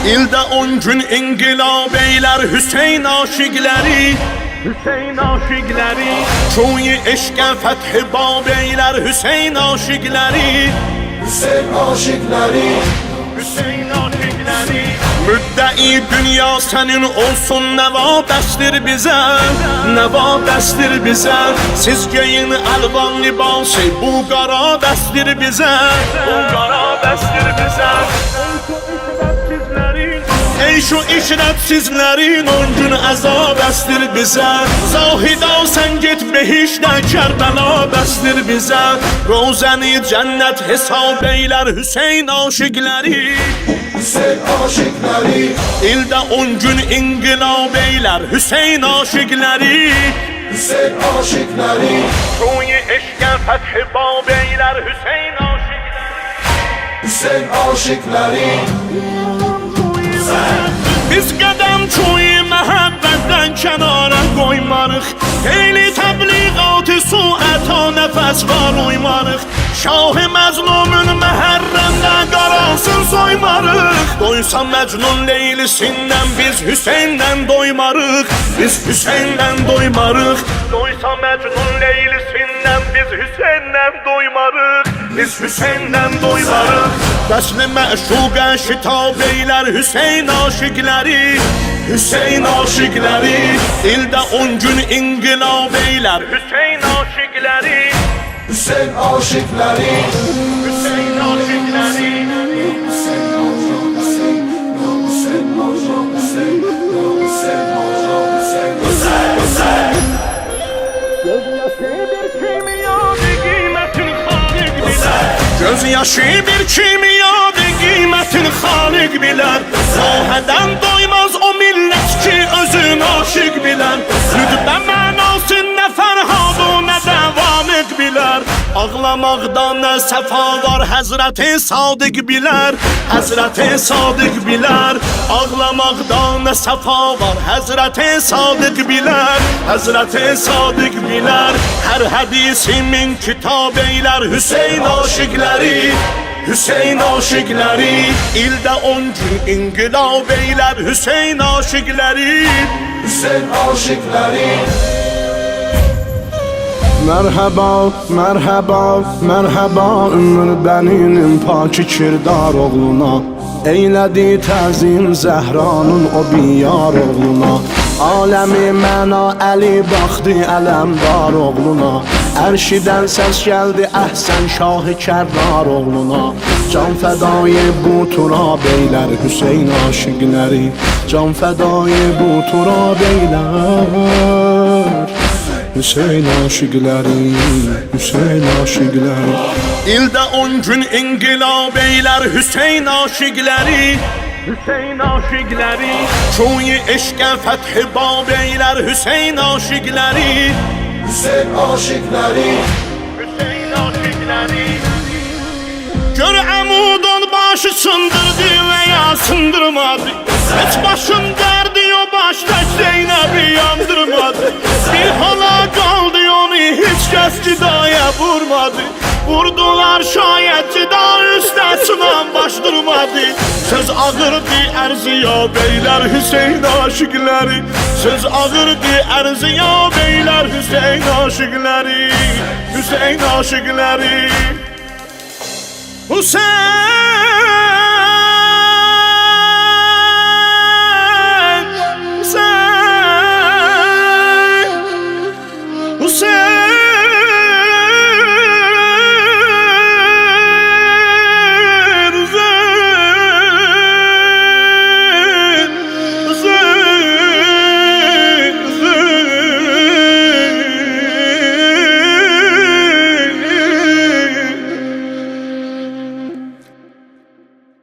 İldə 10 gün inqilab eylər Hüseyn aşiqləri, Hüseyn aşiqləri. Çoyu eşqə fəth bab eylər Hüseyn aşiqləri, Hüseyn aşıkları, Hüseyn aşiqləri. Müddəi dünya sənin olsun, nəva bəsdir bizə, nəva bəsdir bizə. Siz geyin əlvan libası, bu qara bəsdir bizə, bu qara bəsdir bizə. Ey şu işrətsizlərin 10 gün əzab əsdir bizə. Zahida sən get behişdə, Kərbəla bəsdir bizə. Rozəni cənnət hesab eylər Hüseyn aşiqləri, Hüseyn aşıkları, İldə 10 gün inqilab eylər Hüseyn aşiqləri, Hüseyn aşıkları, Çoyu eşqə fəth bab eylər Hüseyn aşiqləri. Hüseyn aşıkları. Biz qədəm çoyu məhəbbətdən kənara qoymarıq. Xeyli təbliğatı suəta nəfəs var uymarıq. Şah-ı məzlumun məhərrəndə qarasın soymarıq. Doysa Məcnun leylisindən biz Hüseyndən doymarıq, biz Hüseyndən doymarıq. Doysa Məcnun leylisindən biz Hüseyndən doymarıq, biz Hüseyndən doymarıq. Bəsli məşuqə şitab eylər Hüseyn aşiqləri, Hüseyn aşiqləri. İldə 10 gün inqilab eylər Hüseyn aşiqləri, Hüseyn aşıkları, Hüseyn aşiqləri. Göz yaşı bir kimyadır, qiymətin xaliq bilər. Sahədən doymaz o millət ki, özün aşiq bilər. Rütbə mənası nə fərhad o nə dəvamiq bilər. Ağlamaqda nə səfa var, Həzrəti Sadiq bilər, Həzrəti Sadiq bilər. Ağlamaqda nə səfa var, Həzrəti Sadiq bilər, Həzrəti Sadiq bilər. Hər hədisimin kitab eylər Hüseyn aşiqləri, Hüseyn aşiqləri. İldə 10 gün inqilab eylər Hüseyn aşiqləri, Hüseyn aşıkları. Mərhəba, mərhəba, mərhəba Ümmül bəninin paki kirdar oğluna. Eylədi təzim Zəhranın o biyar oğluna. Aləmi məna Əli baxdı ələmdar oğluna. Ərşidən səs gəldi əhsən Şahı Kərrar oğluna. Can fədayı bu turab eylər Hüseyn aşiqləri, can fədayı bu turab eylər Hüseyn aşiqləri, Hüseyn aşiqləri. İldə 10 gün inqilab eylər Hüseyn aşiqləri, Hüseyn aşiqləri. Çoyu eşqə fəth bab eylər Hüseyn aşiqləri, Hüseyn aşıkları, Hüseyn aşiqləri. Gör əmudun başı sındırdı və ya sındırmadı. Heç başın dərdi o başda Zeynəbi yandırmadı. Bir hala qaldı onu heç kəs cidaya vurmadı. Vurdular şayət cida üstə çınan baş durmadı. Söz ağırdı ərziya beylər Hüseyn aşiqləri, söz ağırdı ərziya beylər Hüseyn aşiqləri, Hüseyn aşiqləri. Hüseyn